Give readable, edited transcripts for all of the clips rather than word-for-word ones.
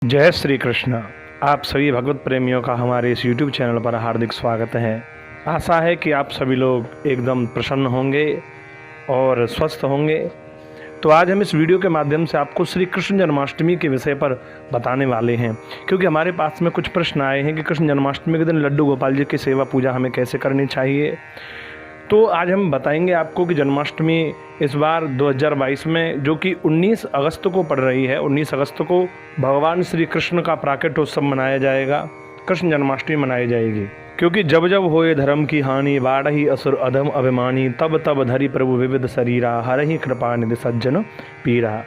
जय श्री कृष्ण। आप सभी भगवत प्रेमियों का हमारे इस YouTube चैनल पर हार्दिक स्वागत है। आशा है कि आप सभी लोग एकदम प्रसन्न होंगे और स्वस्थ होंगे। तो आज हम इस वीडियो के माध्यम से आपको श्री कृष्ण जन्माष्टमी के विषय पर बताने वाले हैं, क्योंकि हमारे पास में कुछ प्रश्न आए हैं कि कृष्ण जन्माष्टमी के दिन लड्डू गोपाल जी की सेवा पूजा हमें कैसे करनी चाहिए। तो आज हम बताएंगे आपको कि जन्माष्टमी इस बार 2022 में जो कि 19 अगस्त को पड़ रही है, 19 अगस्त को भगवान श्री कृष्ण का प्राकट्योत्सव मनाया जाएगा, कृष्ण जन्माष्टमी मनाई जाएगी। क्योंकि जब जब होए धर्म की हानि, बाढ़ही असुर अधम अभिमानी, तब तब धरि प्रभु विविध शरीरा, हरहि कृपा निधि सज्जन पीरा।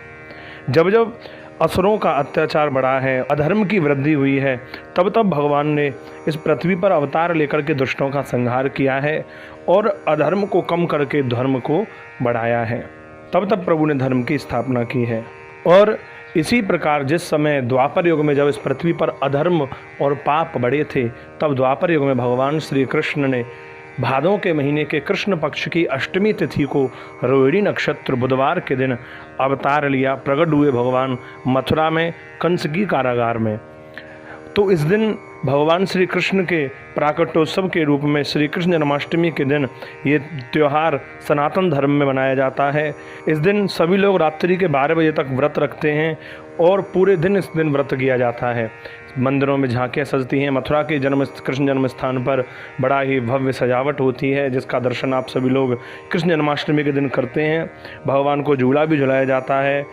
जब जब असुरों का अत्याचार बढ़ा है, अधर्म की वृद्धि हुई है, तब तब भगवान ने इस पृथ्वी पर अवतार लेकर के दुष्टों का संहार किया है और अधर्म को कम करके धर्म को बढ़ाया है। तब तब प्रभु ने धर्म की स्थापना की है। और इसी प्रकार जिस समय द्वापर युग में जब इस पृथ्वी पर अधर्म और पाप बढ़े थे, तब द्वापर युग में भगवान श्री कृष्ण ने भादों के महीने के कृष्ण पक्ष की अष्टमी तिथि को रोहिणी नक्षत्र बुधवार के दिन अवतार लिया, प्रकट हुए भगवान मथुरा में कंस की कारागार में। तो इस दिन भगवान श्री कृष्ण के प्राकट्योत्सव के रूप में श्री कृष्ण जन्माष्टमी के दिन ये त्यौहार सनातन धर्म में मनाया जाता है। इस दिन सभी लोग रात्रि के 12 बजे तक व्रत रखते हैं और पूरे दिन इस दिन व्रत किया जाता है। मंदिरों में झांकियाँ सजती हैं। मथुरा के कृष्ण जन्म स्थान पर बड़ा ही भव्य सजावट होती है, जिसका दर्शन आप सभी लोग कृष्ण जन्माष्टमी के दिन करते हैं। भगवान को झूला भी झुलाया जाता है।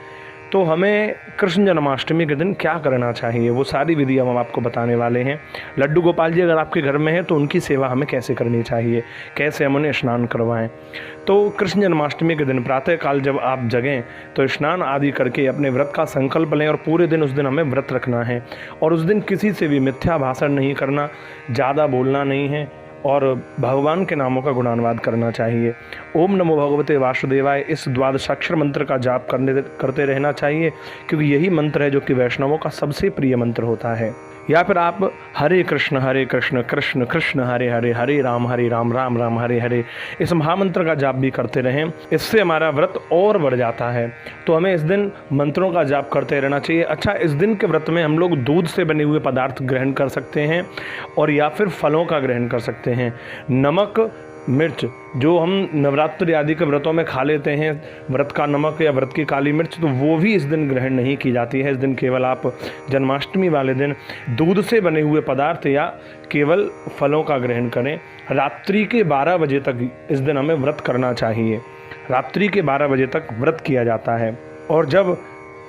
तो हमें कृष्ण जन्माष्टमी के दिन क्या करना चाहिए, वो सारी विधि हम आपको बताने वाले हैं। लड्डू गोपाल जी अगर आपके घर में हैं तो उनकी सेवा हमें कैसे करनी चाहिए, कैसे हम उन्हें स्नान करवाएं। तो कृष्ण जन्माष्टमी के दिन प्रातःकाल जब आप जगें तो स्नान आदि करके अपने व्रत का संकल्प लें और पूरे दिन उस दिन हमें व्रत रखना है। और उस दिन किसी से भी मिथ्या भाषण नहीं करना, ज़्यादा बोलना नहीं है और भगवान के नामों का गुणानुवाद करना चाहिए। ओम नमो भगवते वासुदेवाय इस द्वादशाक्षर मंत्र का जाप करते रहना चाहिए, क्योंकि यही मंत्र है जो कि वैष्णवों का सबसे प्रिय मंत्र होता है। या फिर आप हरे कृष्ण कृष्ण कृष्ण हरे हरे, हरे राम राम राम हरे हरे इस महामंत्र का जाप भी करते रहें। इससे हमारा व्रत और बढ़ जाता है। तो हमें इस दिन मंत्रों का जाप करते रहना चाहिए। अच्छा, इस दिन के व्रत में हम लोग दूध से बने हुए पदार्थ ग्रहण कर सकते हैं और या फिर फलों का ग्रहण कर सकते हैं। नमक मिर्च जो हम नवरात्रि आदि के व्रतों में खा लेते हैं, व्रत का नमक या व्रत की काली मिर्च, तो वो भी इस दिन ग्रहण नहीं की जाती है। इस दिन केवल आप जन्माष्टमी वाले दिन दूध से बने हुए पदार्थ या केवल फलों का ग्रहण करें। रात्रि के 12 बजे तक इस दिन हमें व्रत करना चाहिए। रात्रि के 12 बजे तक व्रत किया जाता है और जब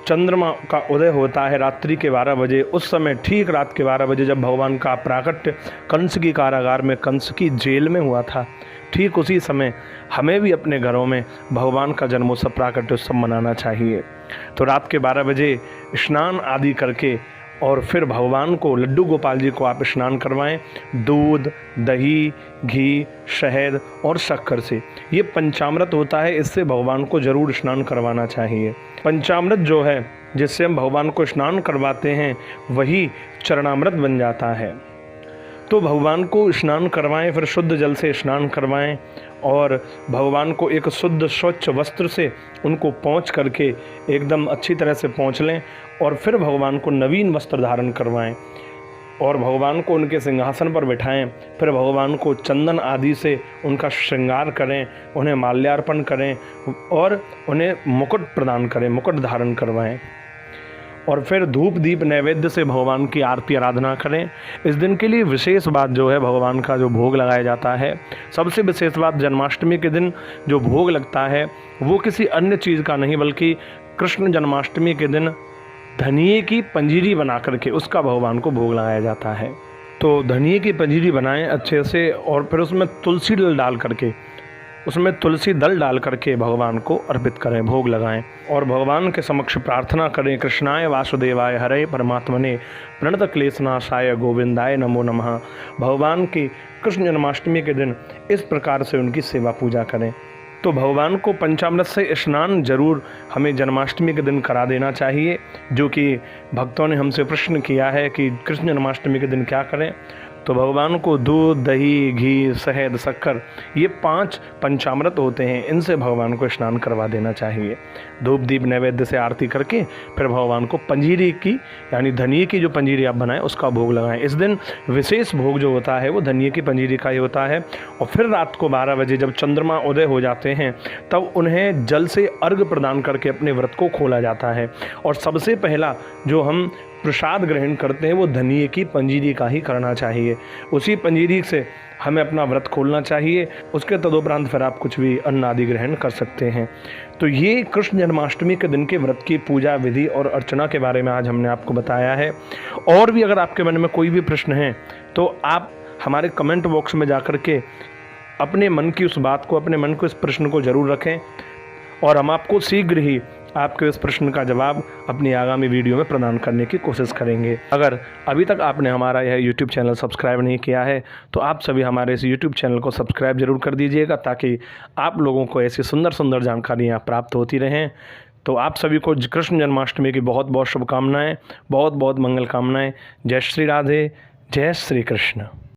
चंद्रमा का उदय होता है रात्रि के 12 बजे, उस समय ठीक रात के 12 बजे जब भगवान का प्राकट्य कंस की कारागार में, कंस की जेल में हुआ था, ठीक उसी समय हमें भी अपने घरों में भगवान का जन्मोत्सव प्राकट्योत्सव मनाना चाहिए। तो रात के 12 बजे स्नान आदि करके और फिर भगवान को, लड्डू गोपाल जी को आप स्नान करवाएं दूध, दही, घी, शहद और शक्कर से। ये पंचामृत होता है, इससे भगवान को जरूर स्नान करवाना चाहिए। पंचामृत जो है जिससे हम भगवान को स्नान करवाते हैं वही चरणामृत बन जाता है। तो भगवान को स्नान करवाएं, फिर शुद्ध जल से स्नान करवाएं और भगवान को एक शुद्ध स्वच्छ वस्त्र से उनको पोंछ करके एकदम अच्छी तरह से पोंछ लें और फिर भगवान को नवीन वस्त्र धारण करवाएं और भगवान को उनके सिंहासन पर बिठाएं। फिर भगवान को चंदन आदि से उनका श्रृंगार करें, उन्हें माल्यार्पण करें और उन्हें मुकुट प्रदान करें, मुकुट धारण करवाएं और फिर धूप दीप नैवेद्य से भगवान की आरती आराधना करें। इस दिन के लिए विशेष बात जो है, भगवान का जो भोग लगाया जाता है, सबसे विशेष बात जन्माष्टमी के दिन जो भोग लगता है वो किसी अन्य चीज़ का नहीं, बल्कि कृष्ण जन्माष्टमी के दिन धनिये की पंजीरी बना करके उसका भगवान को भोग लगाया जाता है। तो धनिये की पंजीरी बनाएं अच्छे से और फिर उसमें तुलसी दल डाल करके भगवान को अर्पित करें, भोग लगाएं और भगवान के समक्ष प्रार्थना करें। कृष्णाय वासुदेवाय हरे परमात्मने प्रणत क्लेशनाशाय गोविंदाय नमो नमः। भगवान की कृष्ण जन्माष्टमी के दिन इस प्रकार से उनकी सेवा पूजा करें। तो भगवान को पंचामृत से स्नान जरूर हमें जन्माष्टमी के दिन करा देना चाहिए। जो कि भक्तों ने हमसे प्रश्न किया है कि कृष्ण जन्माष्टमी के दिन क्या करें, तो भगवान को दूध, दही, घी, शहद, शक्कर, ये 5 पंचामृत होते हैं, इनसे भगवान को स्नान करवा देना चाहिए। धूप दीप नैवेद्य से आरती करके फिर भगवान को पंजीरी की, यानी धनिये की जो पंजीरी आप बनाएं उसका भोग लगाएं। इस दिन विशेष भोग जो होता है वो धनिये की पंजीरी का ही होता है। और फिर रात को 12 बजे जब चंद्रमा उदय हो जाते हैं तब उन्हें जल से अर्घ प्रदान करके अपने व्रत को खोला जाता है। और सबसे पहला जो हम प्रसाद ग्रहण करते हैं वो धनिये की पंजीरी का ही करना चाहिए। उसी पंजीरी से हमें अपना व्रत खोलना चाहिए। उसके तदुपरांत फिर आप कुछ भी अन्न आदि ग्रहण कर सकते हैं। तो ये कृष्ण जन्माष्टमी के दिन के व्रत की पूजा विधि और अर्चना के बारे में आज हमने आपको बताया है। और भी अगर आपके मन में कोई भी प्रश्न है तो आप हमारे कमेंट बॉक्स में जाकर के अपने मन की उस बात को, अपने मन को इस प्रश्न को ज़रूर रखें और हम आपको शीघ्र ही आपके इस प्रश्न का जवाब अपनी आगामी वीडियो में प्रदान करने की कोशिश करेंगे। अगर अभी तक आपने हमारा यह YouTube चैनल सब्सक्राइब नहीं किया है तो आप सभी हमारे इस YouTube चैनल को सब्सक्राइब जरूर कर दीजिएगा, ताकि आप लोगों को ऐसी सुंदर सुंदर जानकारियाँ प्राप्त होती रहें। तो आप सभी को कृष्ण जन्माष्टमी की बहुत बहुत शुभकामनाएँ, बहुत बहुत मंगल कामनाएँ। जय श्री राधे, जय श्री कृष्ण।